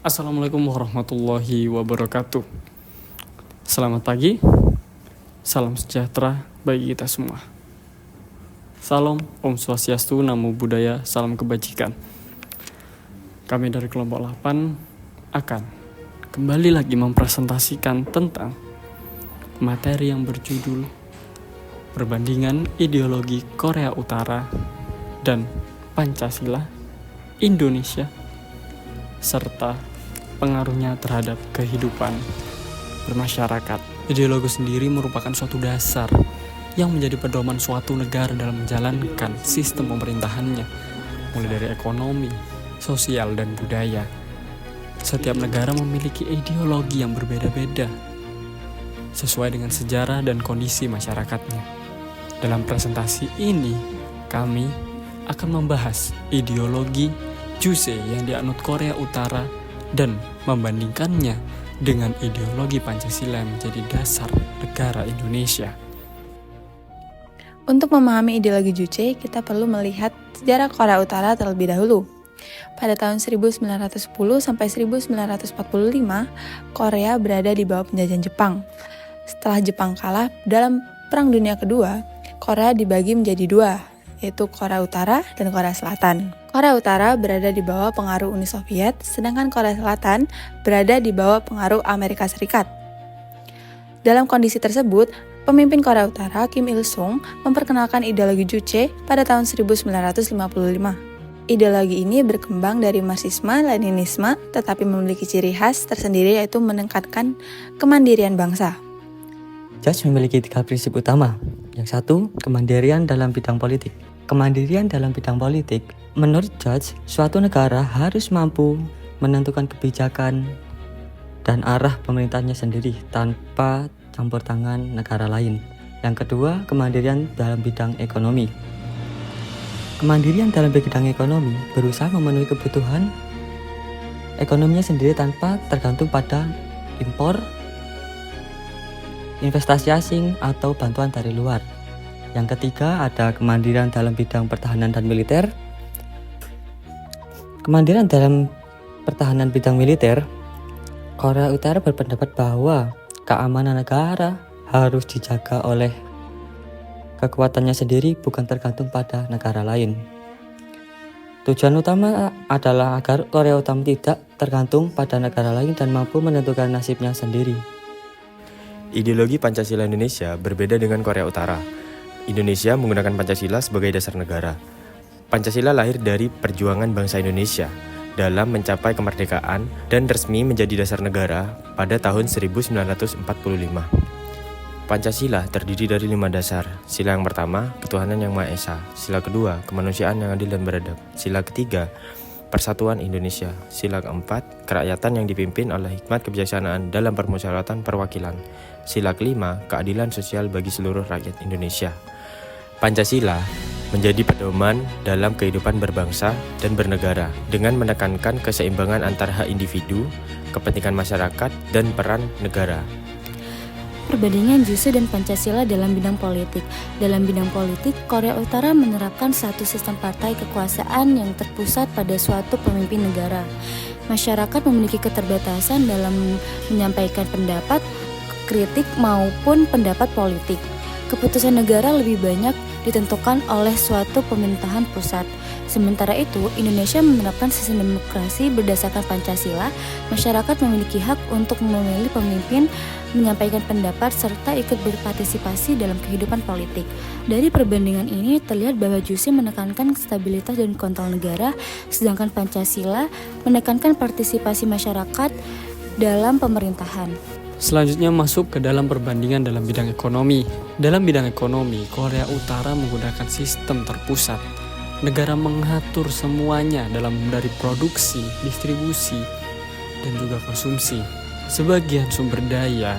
Assalamualaikum warahmatullahi wabarakatuh. Selamat pagi, salam sejahtera bagi kita semua. Salam, Om Swastiastu, Namo Buddhaya, salam kebajikan. Kami dari kelompok 8 akan kembali lagi mempresentasikan tentang materi yang berjudul Perbandingan Ideologi Korea Utara dan Pancasila Indonesia serta pengaruhnya terhadap kehidupan bermasyarakat. Ideologi sendiri merupakan suatu dasar yang menjadi pedoman suatu negara dalam menjalankan sistem pemerintahannya, mulai dari ekonomi, sosial, dan budaya. Setiap negara memiliki ideologi yang berbeda-beda sesuai dengan sejarah dan kondisi masyarakatnya. Dalam presentasi ini, kami akan membahas ideologi Juche yang dianut Korea Utara dan membandingkannya dengan ideologi Pancasila yang menjadi dasar negara Indonesia. Untuk memahami ideologi Juche, kita perlu melihat sejarah Korea Utara terlebih dahulu. Pada tahun 1910 sampai 1945, Korea berada di bawah penjajahan Jepang. Setelah Jepang kalah dalam Perang Dunia Kedua, Korea dibagi menjadi dua, yaitu Korea Utara dan Korea Selatan. Korea Utara berada di bawah pengaruh Uni Soviet, sedangkan Korea Selatan berada di bawah pengaruh Amerika Serikat. Dalam kondisi tersebut, pemimpin Korea Utara Kim Il-sung memperkenalkan ideologi Juche pada tahun 1955. Ideologi ini berkembang dari Marxisme-Leninisme, tetapi memiliki ciri khas tersendiri yaitu menekankan kemandirian bangsa. Juche memiliki 3 prinsip utama. Yang satu, kemandirian dalam bidang politik. Kemandirian dalam bidang politik, menurut Juche, suatu negara harus mampu menentukan kebijakan dan arah pemerintahnya sendiri tanpa campur tangan negara lain. Yang kedua, kemandirian dalam bidang ekonomi. Kemandirian dalam bidang ekonomi berusaha memenuhi kebutuhan ekonominya sendiri tanpa tergantung pada impor, investasi asing, atau bantuan dari luar. Yang ketiga, ada kemandirian dalam bidang pertahanan dan militer. Kemandirian dalam pertahanan bidang militer, Korea Utara berpendapat bahwa keamanan negara harus dijaga oleh kekuatannya sendiri, bukan tergantung pada negara lain. Tujuan utama adalah agar Korea Utara tidak tergantung pada negara lain dan mampu menentukan nasibnya sendiri. Ideologi Pancasila Indonesia berbeda dengan Korea Utara. Indonesia menggunakan Pancasila sebagai dasar negara. Pancasila lahir dari perjuangan bangsa Indonesia dalam mencapai kemerdekaan dan resmi menjadi dasar negara pada tahun 1945. Pancasila terdiri dari 5 dasar. Sila yang pertama, ketuhanan yang Maha Esa. Sila kedua, kemanusiaan yang adil dan beradab. Sila ketiga, persatuan Indonesia. Sila keempat, kerakyatan yang dipimpin oleh hikmat kebijaksanaan dalam permusyawaratan perwakilan. Sila kelima, keadilan sosial bagi seluruh rakyat Indonesia. Pancasila menjadi pedoman dalam kehidupan berbangsa dan bernegara dengan menekankan keseimbangan antara hak individu, kepentingan masyarakat, dan peran negara. Perbandingan Juche dan Pancasila dalam bidang politik. Dalam bidang politik, Korea Utara menerapkan satu sistem partai kekuasaan yang terpusat pada suatu pemimpin negara. Masyarakat memiliki keterbatasan dalam menyampaikan pendapat, kritik maupun pendapat politik. Keputusan negara lebih banyak ditentukan oleh suatu pemerintahan pusat. Sementara itu, Indonesia menerapkan sistem demokrasi berdasarkan Pancasila. Masyarakat memiliki hak untuk memilih pemimpin, menyampaikan pendapat, serta ikut berpartisipasi dalam kehidupan politik. Dari perbandingan ini terlihat bahwa Juche menekankan stabilitas dan kontrol negara, sedangkan Pancasila menekankan partisipasi masyarakat dalam pemerintahan. Selanjutnya masuk ke dalam perbandingan dalam bidang ekonomi. Dalam bidang ekonomi, Korea Utara menggunakan sistem terpusat. Negara mengatur semuanya dari produksi, distribusi, dan juga konsumsi. Sebagian sumber daya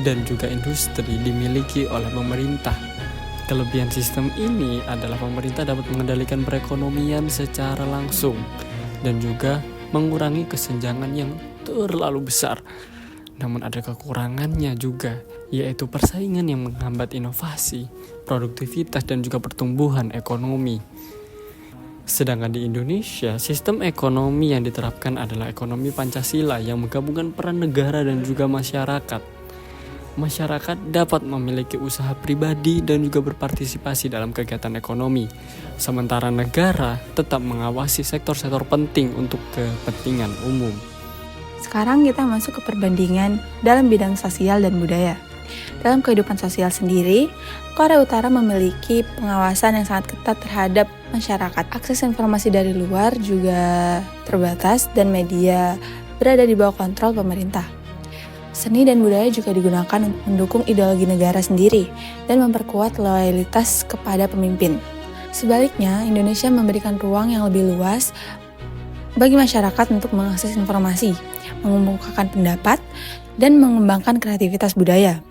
dan juga industri dimiliki oleh pemerintah. Kelebihan sistem ini adalah pemerintah dapat mengendalikan perekonomian secara langsung dan juga mengurangi kesenjangan yang terlalu besar. Namun ada kekurangannya juga, yaitu persaingan yang menghambat inovasi, produktivitas, dan juga pertumbuhan ekonomi. Sedangkan di Indonesia, sistem ekonomi yang diterapkan adalah ekonomi Pancasila yang menggabungkan peran negara dan juga masyarakat. Masyarakat dapat memiliki usaha pribadi dan juga berpartisipasi dalam kegiatan ekonomi. Sementara negara tetap mengawasi sektor-sektor penting untuk kepentingan umum. Sekarang kita masuk ke perbandingan dalam bidang sosial dan budaya. Dalam kehidupan sosial sendiri, Korea Utara memiliki pengawasan yang sangat ketat terhadap masyarakat. Akses informasi dari luar juga terbatas dan media berada di bawah kontrol pemerintah. Seni dan budaya juga digunakan untuk mendukung ideologi negara sendiri dan memperkuat loyalitas kepada pemimpin. Sebaliknya, Indonesia memberikan ruang yang lebih luas bagi masyarakat untuk mengakses informasi, mengemukakan pendapat, dan mengembangkan kreativitas budaya.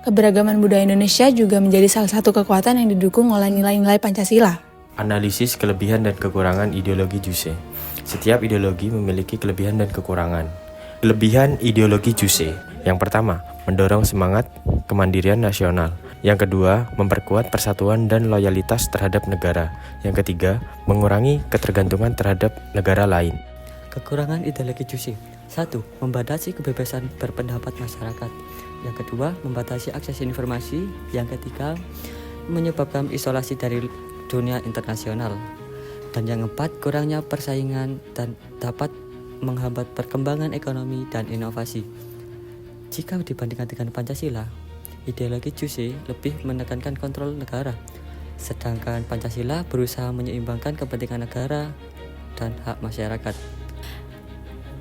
Keberagaman budaya Indonesia juga menjadi salah satu kekuatan yang didukung oleh nilai-nilai Pancasila. Analisis kelebihan dan kekurangan ideologi JUSE. Setiap ideologi memiliki kelebihan dan kekurangan. Kelebihan ideologi JUSE. Yang pertama, mendorong semangat kemandirian nasional. Yang kedua, memperkuat persatuan dan loyalitas terhadap negara. Yang ketiga, mengurangi ketergantungan terhadap negara lain. Kekurangan ideologi JUSE. 1. Membatasi kebebasan berpendapat masyarakat. Yang kedua, membatasi akses informasi. Yang ketiga, menyebabkan isolasi dari dunia internasional. Dan yang keempat, kurangnya persaingan dan dapat menghambat perkembangan ekonomi dan inovasi. Jika dibandingkan dengan Pancasila, ideologi JUSE lebih menekankan kontrol negara, sedangkan Pancasila berusaha menyeimbangkan kepentingan negara dan hak masyarakat.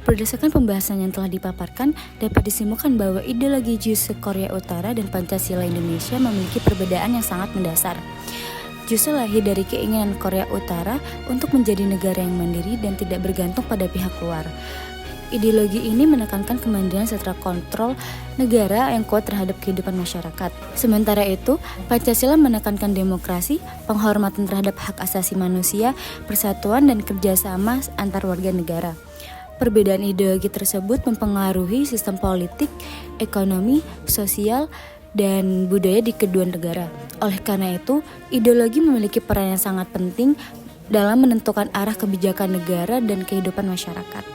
Berdasarkan pembahasan yang telah dipaparkan, dapat disimpulkan bahwa ideologi JUSE Korea Utara dan Pancasila Indonesia memiliki perbedaan yang sangat mendasar. JUSE lahir dari keinginan Korea Utara untuk menjadi negara yang mandiri dan tidak bergantung pada pihak luar. Ideologi ini menekankan kemandirian serta kontrol negara yang kuat terhadap kehidupan masyarakat. Sementara itu, Pancasila menekankan demokrasi, penghormatan terhadap hak asasi manusia, persatuan dan kerjasama antar warga negara. Perbedaan ideologi tersebut mempengaruhi sistem politik, ekonomi, sosial, dan budaya di kedua negara. Oleh karena itu, ideologi memiliki peran yang sangat penting dalam menentukan arah kebijakan negara dan kehidupan masyarakat.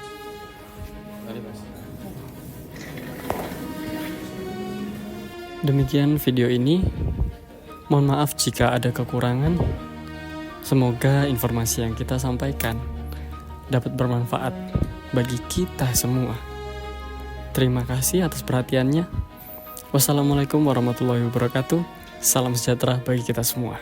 Demikian video ini. Mohon maaf jika ada kekurangan. Semoga informasi yang kita sampaikan dapat bermanfaat bagi kita semua. Terima kasih atas perhatiannya. Wassalamualaikum warahmatullahi wabarakatuh. Salam sejahtera bagi kita semua.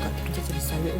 Kak, jadi saya